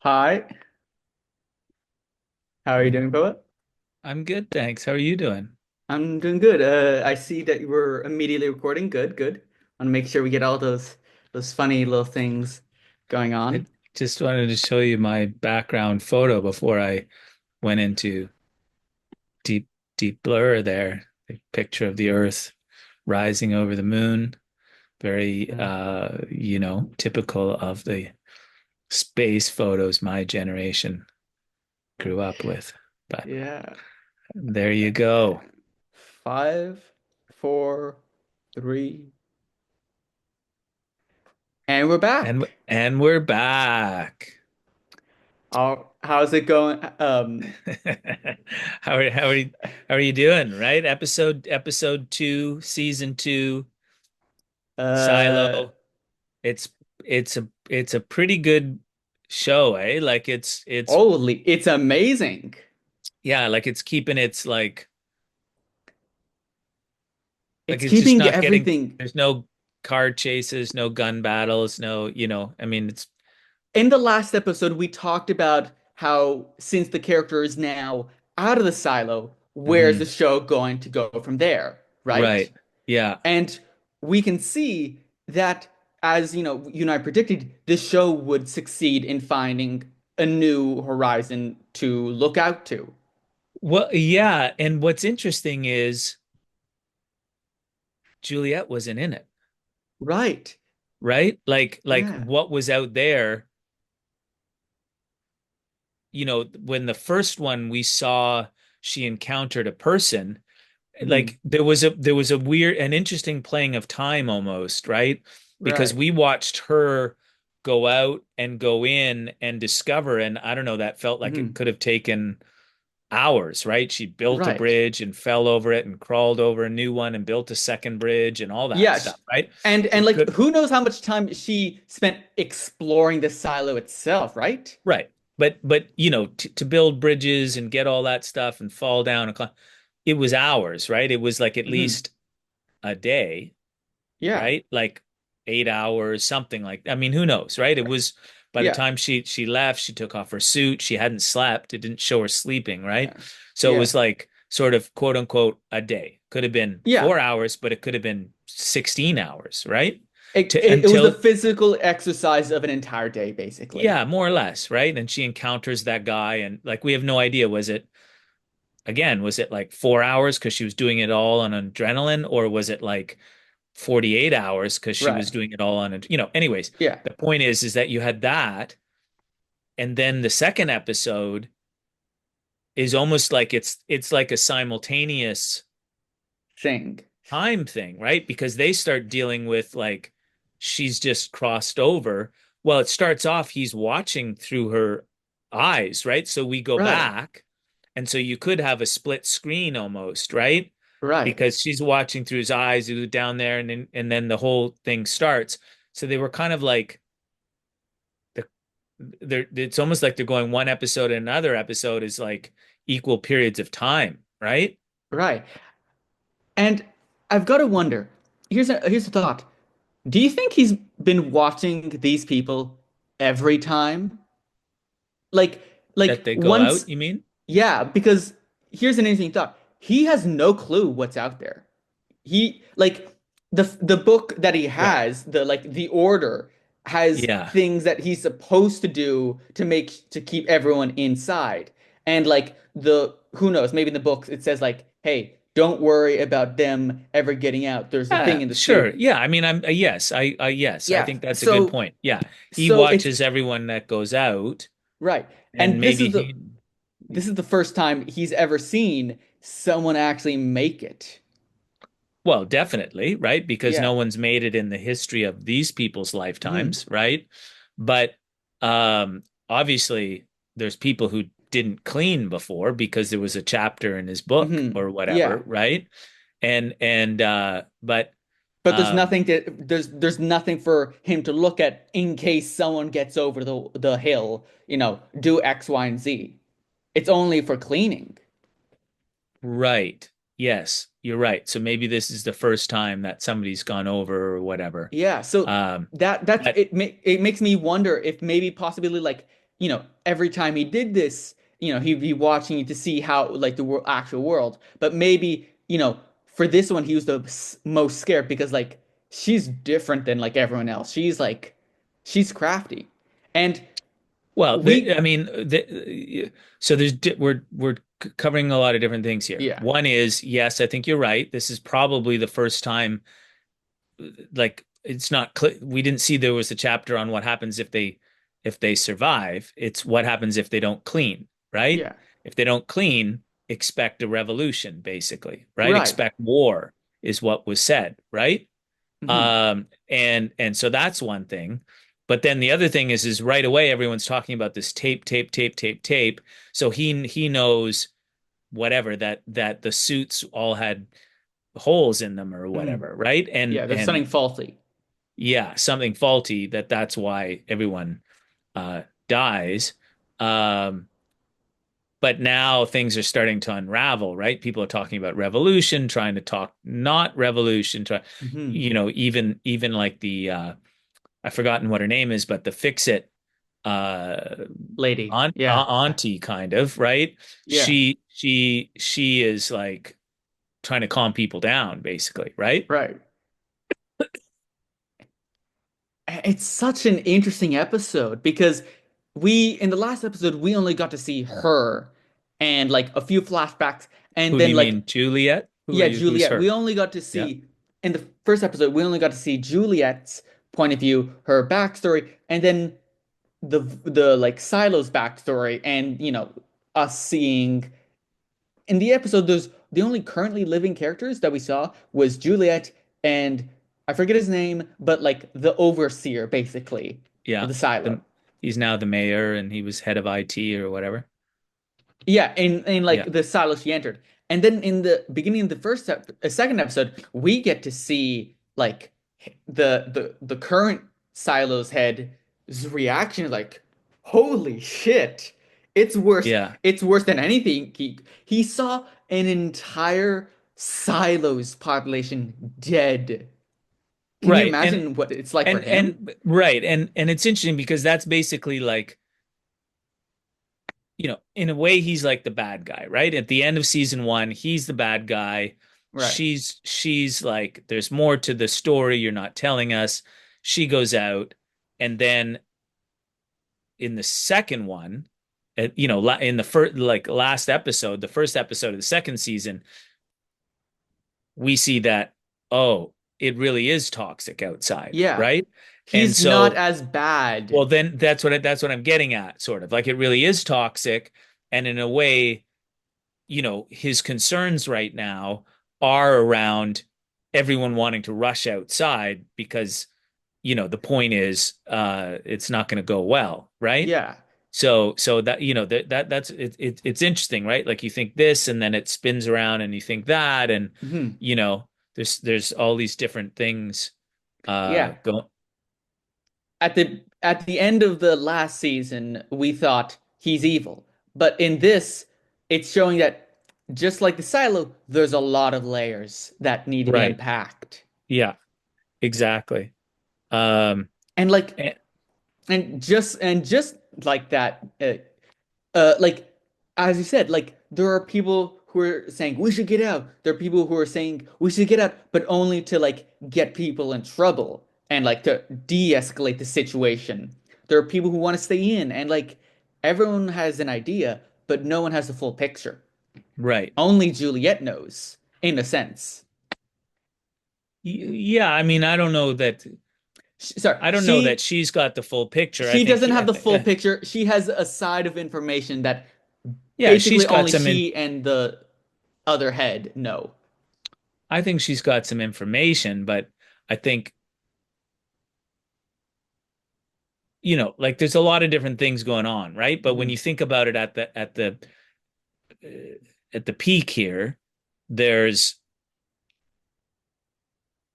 Hi, how are you doing, Poet? I'm good, thanks. How are you doing? I'm doing good. I see that you were immediately recording. Good, good. Want to make sure we get all those funny little things going I on. just wanted to show you my background photo before I went into deep, deep blur there. The picture of the Earth rising over the moon. Very, Yeah. typical of the space photos my generation grew up with. But Yeah. there you go. Five, four, three, and we're And back. and we're back. How's it going? How are you doing? Right? Episode 2, season 2, uh, Silo. It's it's a pretty good show, eh? Like it's holy, it's amazing. yeah, like it's keeping its like It's it's just keeping not getting everything. there's no car chases, no gun battles, no, I mean it's In the last episode, we talked about how since the character is now out of the silo, where's the mhm. show going to go from there, right? Right. Yeah. And we can see that, as you and I predicted, this show would succeed in finding a new horizon to look out to. Well, yeah, and what's interesting is Juliette wasn't in it, Right. right? Like Yeah. what was out there, when the first one we saw she encountered a person, Mhm. like there was a weird and interesting playing of time almost, right? Because Right. we watched her go out and go in and discover, and I don't know, that felt like it Mhm. could have taken hours, right? She built a Right. bridge and fell over it and crawled over a new one and built a second bridge and all that Yeah. stuff, right? And It like could who knows how much time she spent exploring the silo itself, right? Right. But to build bridges and get all that stuff and fall down and it was hours, right? It was like at Mhm. least a day, Yeah. right? Like 8 hours, something like I mean, who knows, right? It was by the Yeah. time she left, she took off her suit. She hadn't slept. It didn't show her sleeping, right? Yeah. So it Yeah. was like sort of quote unquote a day. Could have been Yeah. 4 hours, but it could have been 16 hours, right? It, To it, it was the until physical exercise of an entire day, basically. yeah, more or less, right? And she encounters that guy, and like we have no idea, was it like 4 hours because she was doing it all on adrenaline, or was it like 48 hours because she was Right. doing it all on, anyways, Yeah. the point is that you had that. And then the second episode is almost like it's like a simultaneous Thing. time thing, right? Because they start dealing with like she's just crossed over. Well, it starts off he's watching through her eyes, right? So we go Right. back, and so you could have a split screen almost, right? Right. Because she's watching through his eyes down there, and then the whole thing starts. So they were kind of like the they're it's almost like they're going one episode and another episode is like equal periods of time, right? Right. And I've got to wonder. Here's a thought. Do you think he's been watching these people every time? Like That like they go once, out, you mean? yeah, because here's an interesting thought. He has no clue what's out there. He like the book that he Right. has, the order has Yeah. things that he's supposed to do to keep everyone inside. And like the who knows, maybe in the books it says like, hey, don't worry about them ever getting out. There's a thing Yeah, in the sure. suit. Yeah, I mean, yes, I Yeah. think that's a good So point. Yeah, he so it's watches everyone that goes out, right. and And this maybe is the he, this is the first time he's ever seen someone actually make it. well, definitely, right? Because no Yeah. one's made it in the history of these people's Mhm. lifetimes, right? But obviously, there's people who didn't clean before because there was a chapter in his book Mhm. or whatever, Yeah. right? But But um, there's nothing for him to look at in case someone gets over the hill, do X, Y, and Z. It's only for cleaning. right. Yes, you're right. So maybe this is the first time that somebody's gone over or whatever. Yeah, so Um, that's but it makes me wonder if maybe possibly like every time he did this, he'd be watching it to see how like the actual world. But maybe, for this one, he was the most scared because like she's different than like everyone else. She's crafty. And Well, we, I mean, so we're covering a lot of different things here. yeah, One is, yes, I think you're right. This is probably the first time, like, it's not clear. We didn't see there was a chapter on what happens if they survive. It's what happens if they don't clean, right? yeah, If they don't clean, expect a revolution, basically, right? right. Expect war is what was said, right? Hmm. And so that's one thing. But then the other thing is right away everyone's talking about this tape, tape, tape, tape, tape. So he knows whatever that the suits all had holes in them or Hmm. whatever, right? Yeah, And there's something faulty. yeah, something faulty that's why everyone dies. Um, but now things are starting to unravel, right? People are talking about revolution, trying to talk not revolution, Hmm. even like the I've forgotten what her name is, but the fix it uh Lady. Yeah, auntie kind of, right? yeah, She is like trying to calm people down, basically, right? right. It's such an interesting episode because in the last episode, we only got to see her and like a few flashbacks. And Who do then, you like, mean, Juliet? yeah, Who's Juliette. We her? only got to Yeah. see, in the first episode, we only got to see Juliet's point of view, her backstory, and then the like Silo's backstory, and, us seeing in the episode, the only currently living characters that we saw was Juliet and I forget his name, but like the overseer, basically, of Yeah. the silo. The, he's now the mayor and he was head of IT or whatever. Yeah, in Yeah. like the silo she entered, and then in the beginning of the second episode, we get to see like the current silo's head's reaction, like, holy shit, it's worse. Yeah. It's worse than anything. He saw an entire silo's population dead. Can you Right. And imagine what it's like for and him? and right. And it's interesting because that's basically like, in a way he's like the bad guy, right? At the end of season one, he's the bad guy. Right. She's like, there's more to the story you're not telling us. She goes out, and then in the second one, in the first, like, last episode, the first episode of the second season, we see that, oh, it really is toxic outside, Yeah. right? And He's not so, as well, bad. then that's what I'm getting at, sort of like it really is toxic, and in a way, his concerns right now are around everyone wanting to rush outside because, the point is, it's not going to go well, right? Yeah. So that, that's it's interesting, right? Like you think this, and then it spins around, and you think that, and Mhm. there's all these different things Yeah. going. At the end of the last season, we thought he's evil. But in this, it's showing that just like the silo, there's a lot of layers that need to be Right. unpacked. Yeah, exactly. Um, And like and, and just like that, like as you said, like there are people who are saying we should get out. There are people who are saying we should get out, but only to like get people in trouble and like to de-escalate the situation. There are people who want to stay in, and like everyone has an idea, but no one has the full picture. right. Only Juliette knows, in a sense. Yeah, I mean, Sorry, I don't know that she she's got the full picture. I she think doesn't he, have I the think, full picture. She has a side of information that yeah, basically she's got only some in. she and the other head know. I think she's got some information, but I think, like there's a lot of different things going on, right? But when Mhm. you think about it at the peak here, there's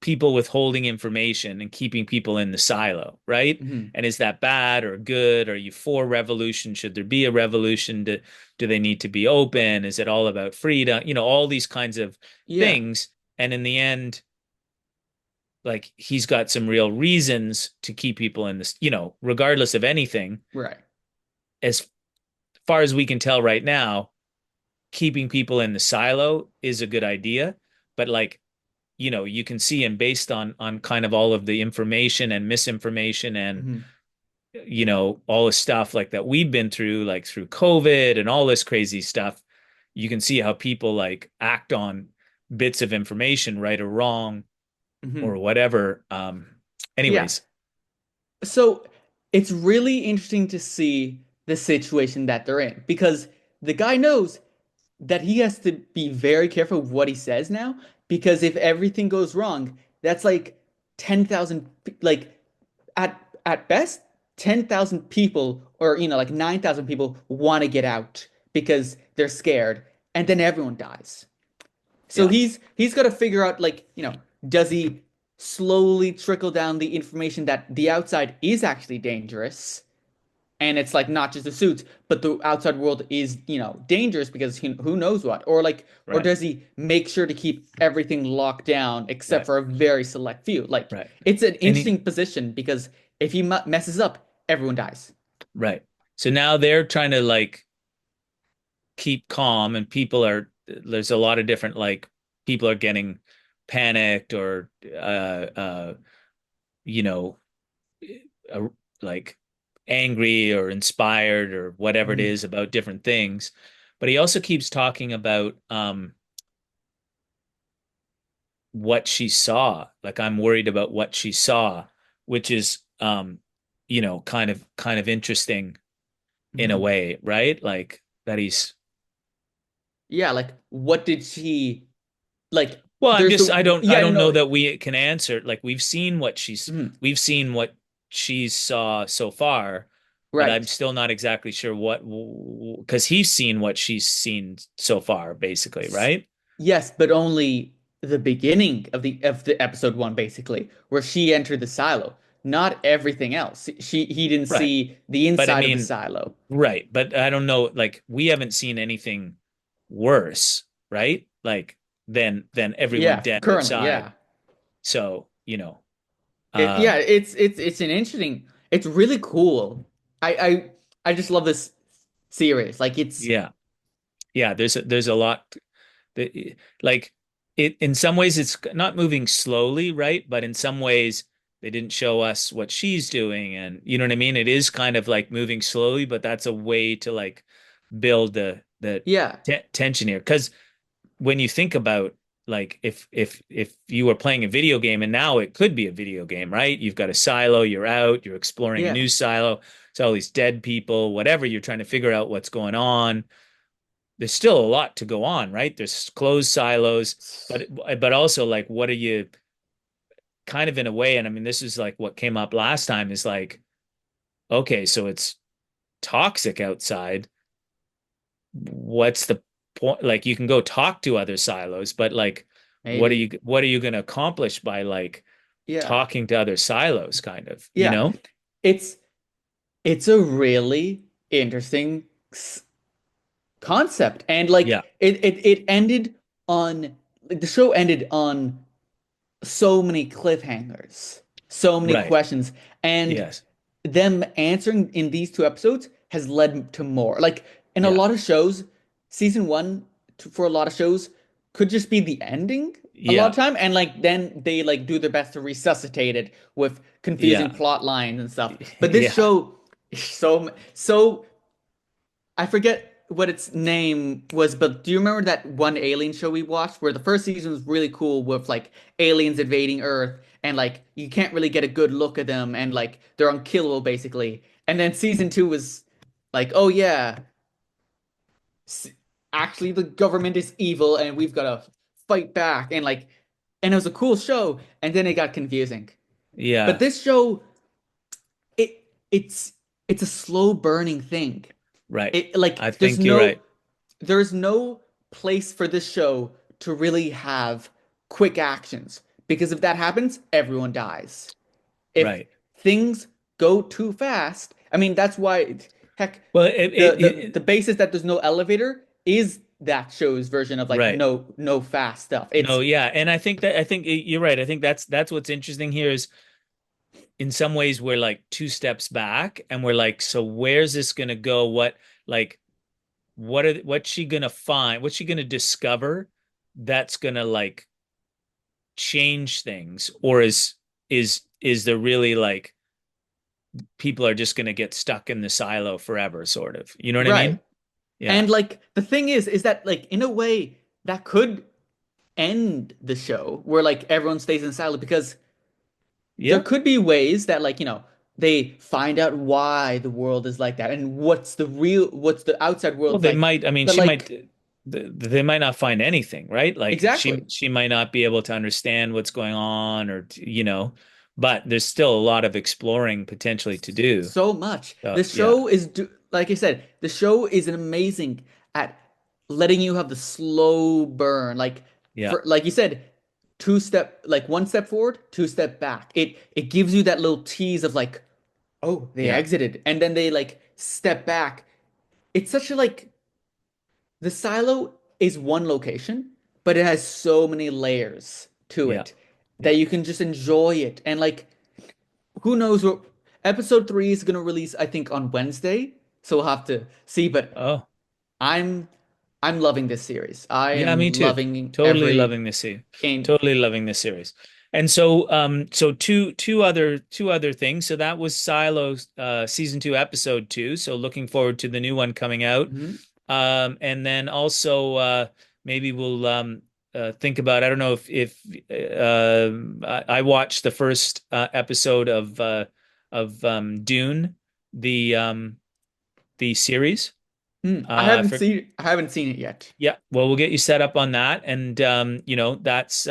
people withholding information and keeping people in the silo, right? Mhm. And is that bad or good? Are you for revolution? Should there be a revolution? Do they need to be open? Is it all about freedom? All these kinds of Yeah, things. And in the end, like he's got some real reasons to keep people in this, regardless of anything. right. as far as we can tell right now, keeping people in the silo is a good idea. But like, you can see, and based on kind of all of the information and misinformation and Mhm. all the stuff like that we've been through, like through COVID and all this crazy stuff, you can see how people like act on bits of information, right or wrong or Mhm. whatever. Yeah. Anyways, So it's really interesting to see the situation that they're in because the guy knows that he has to be very careful of what he says now because if everything goes wrong, that's like 10,000 like at best 10,000 people or like 9,000 people want to get out because they're scared and then everyone dies. So yeah, he's got to figure out like, does he slowly trickle down the information that the outside is actually dangerous and it's like not just the suits, but the outside world is, dangerous because who knows what? Or right, does he make sure to keep everything locked down except right, for a very select few? Like right. it's an And he, interesting position because if he messes up, everyone dies. right. So now they're trying to like keep calm, and there's a lot of different like people are getting panicked or you know uh, like angry or inspired or whatever it Mhm. is about different things. But he also keeps talking about what she saw. Like, I'm worried about what she saw, which is kind of interesting in a Mhm. way, right? Like that he's Yeah, like what did she like? well, There's the I yeah, no, don't know no. that we can answer. Like Mhm. we've seen what she saw so far, but I'm Right. still not exactly sure what, because he's seen what she's seen so far, basically, S- right? Yes, but only the beginning of the episode one, basically, where she entered the silo. Not everything else. He didn't Right. see the But I inside of the mean, silo. right. But I don't know, like we haven't seen anything worse, right? Like than everyone Yeah, dead currently, outside. yeah. So, Yeah, um, it's an interesting. It's really cool. I just love this series. Like it's yeah. Yeah, there's a lot that, like, it in some ways it's not moving slowly, right? But in some ways they didn't show us what she's doing, and you know what I mean? It is kind of like moving slowly, but that's a way to like build the yeah, tension here. Because when you think about, like, if you were playing a video game, and now it could be a video game, right? You've got a silo, you're out, you're exploring a yeah. new silo, it's all these dead people, whatever, you're trying to figure out what's going on. There's still a lot to go on, right? There's closed silos, but also, like, what are you kind of, in a way, and I mean this is like what came up last time, is like, okay, so it's toxic outside. What's the point? Like, you can go talk to other silos, but like, Maybe. what are you going to accomplish by like Yeah. talking to other silos, kind of, you Yeah. know? It's it's a really interesting concept. And like Yeah, it ended on like the show ended on so many cliffhangers, so many right. questions, and Yes. them answering in these two episodes has led to more. Like in a Yeah. lot of shows, season one for a lot of shows could just be the ending a lot of Yeah. time, and like then they like do their best to resuscitate it with confusing Yeah. plot lines and stuff. But this Yeah. show is so I forget what its name was, but do you remember that one alien show we watched where the first season was really cool with like aliens invading Earth and like you can't really get a good look at them and like they're unkillable basically. And then season two was like, oh yeah, s- actually the government is evil and we've got to fight back and it was a cool show and then it got confusing. But Yeah. this show it it's it's a slow burning thing. Right. It like I think you're right. there's no place for this show to really have quick actions because if that happens, everyone dies. If Right. things go too fast, I mean that's why heck Well, the basis that there's no elevator is that show's version of like right. no fast stuff. No, It's yeah. And I think you're right. I think that's what's interesting here is in some ways we're like two steps back and we're like, so where's this gonna go? Like what's she gonna find? What's she gonna discover that's gonna like change things? Or is there really like people are just gonna get stuck in the silo forever, sort of? You know what I Right. mean? Yeah. And like the thing is that like in a way that could end the show where like everyone stays in silent because there Yeah. could be ways that like, they find out why the world is like that and what's the outside Well, world they like. might, I mean, But she might like they might not find anything, right? Like exactly. she might not be able to understand what's going on or but there's still a lot of exploring potentially to do. So much. So, The yeah. show is like I said, the show is amazing at letting you have the slow burn. Like Yeah. for like you said, like one step forward, two step back. It gives you that little tease of like, oh, they Yeah. exited, and then they like step back. It's such a like the silo is one location, but it has so many layers to Yeah. it Yeah. that you can just enjoy it. And like who knows what episode 3 is gonna release, I think on Wednesday. So we'll have to see. But Oh, I'm I'm loving this series. I yeah, am me too. loving Totally every loving this series. in Totally loving this series. And so so two other things. So that was Silo season 2 episode 2. So looking forward to the new one coming out. Mhm. And then also maybe we'll think about, I don't know if I watched the first episode of Dune, the um the series. For I haven't seen it yet. Yeah, well, we'll get you set up on that, and that's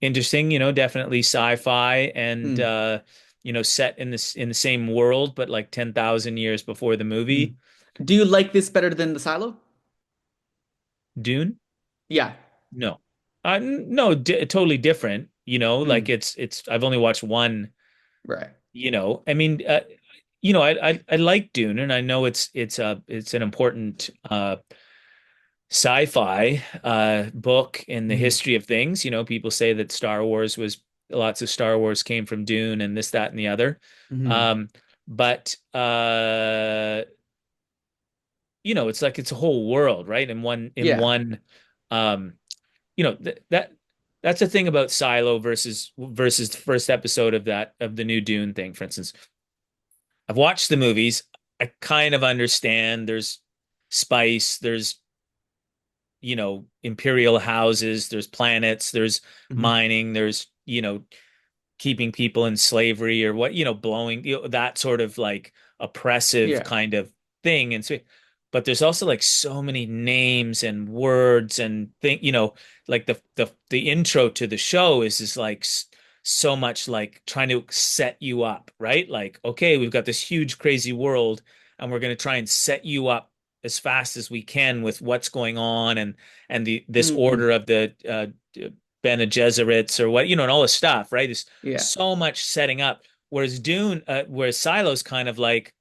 interesting. Definitely sci-fi, and Hmm. set in the same world, but like 10,000 years before the Hmm. movie Do you like this better than the silo? Dune. Yeah. No, no, totally different. Like Hmm. it's. I've only watched one. Right. I mean, I like Dune, and I know it's an important sci-fi book in the Hmm. history of things. People say that lots of Star Wars came from Dune and this, that, and the other. Hmm. Um, but it's like it's a whole world, right? Yeah. Um, that's the thing about Silo versus the first episode of the new Dune thing, for instance. I've watched the movies. I kind of understand there's spice, there's imperial houses, there's planets, there's Hmm. mining, there's keeping people in slavery or what, blowing, that sort of like oppressive Yeah. kind of thing. And so, but there's also like so many names and words and like the intro to the show is like so much like trying to set you up, right? Like, okay, we've got this huge crazy world and we're going to try and set you up as fast as we can with what's going on and this Hmm. order of the Bene Gesserits or what, and all this stuff, right? There's Yeah. so much setting up. Whereas Silo's kind of like,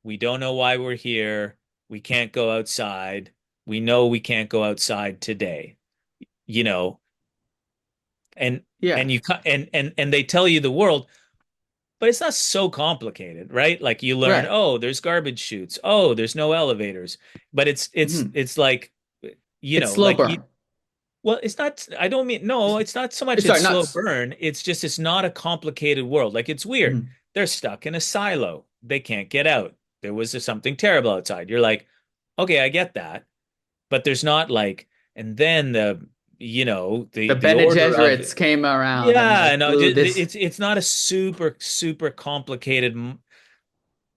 we don't know why we're here. We can't go outside. We know we can't go outside today, you know, and Yeah. and you and they tell you the world, but it's not so complicated, right? Like you learn, Right. oh, there's garbage chutes. Oh, there's no elevators. But it's it's Hmm. it's like, It's slow like burn. well, it's not, I don't mean, no, it's not so much it's Sorry, slow nuts. burn. It's just, it's not a complicated world. Like it's weird. Hmm. They're stuck in a silo. They can't get out. There was something terrible outside. You're like, okay, I get that. But there's not like, and then the The the Bene order of, Gesserits came around and yeah, like no, blew this. it's not a super, super complicated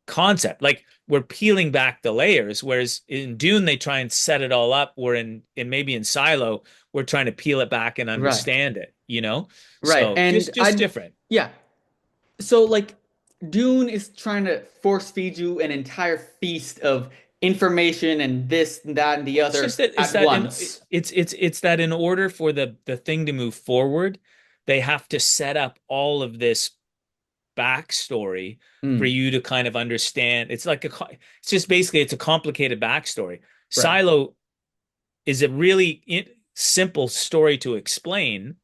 concept. Like we're peeling back the layers, whereas in Dune they try and set it all up. Where in maybe in Silo we're trying to peel it back and Right. understand it. Right. So And just different. yeah. So like Dune is trying to force feed you an entire feast of information and this and that and the Well, it's just other that at once. it's that in order for the thing to move forward, they have to set up all of this backstory for Mm, you to kind of understand. It's just basically it's a complicated backstory. right. Silo is a really simple story to explain,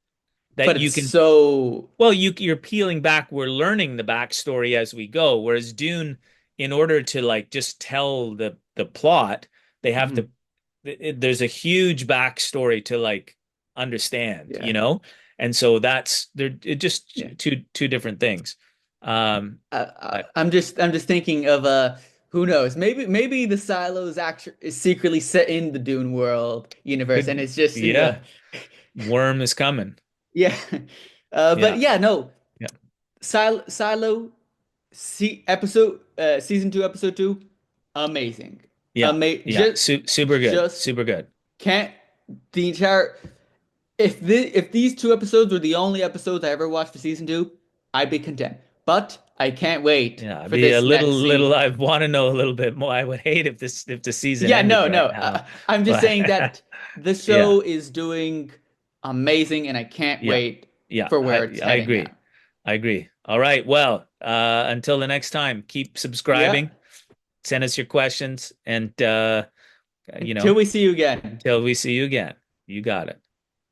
that but you it's can, so well, you're peeling back, we're learning the backstory as we go. Whereas Dune, in order to like just tell the plot, they have mhm, to there's a huge backstory to like understand, yeah. And so that's they're it just Yeah. two different things. But I'm just thinking of who knows? Maybe the silos actually is secretly set in the Dune world universe, and could it's just in yeah, the worm is coming. yeah. But Yeah, yeah, no. yeah, Silo season 2 episode 2, amazing. yeah, yeah. Super good, Just super good. can't the entire if these 2 episodes were the only episodes I ever watched for season 2, I'd be content. But I can't wait Yeah, I'd for be a this next little. season. I want to know a little bit more. I would hate if the season Yeah, ended no, right no. now, I'm just but saying that the yeah, show is doing amazing, and I can't yeah, wait yeah. for where it's I heading now. agree. I agree. All right. Well, until the next time, keep Yeah, subscribing. Send us your questions, and until we see you again. till we see you again. You got it.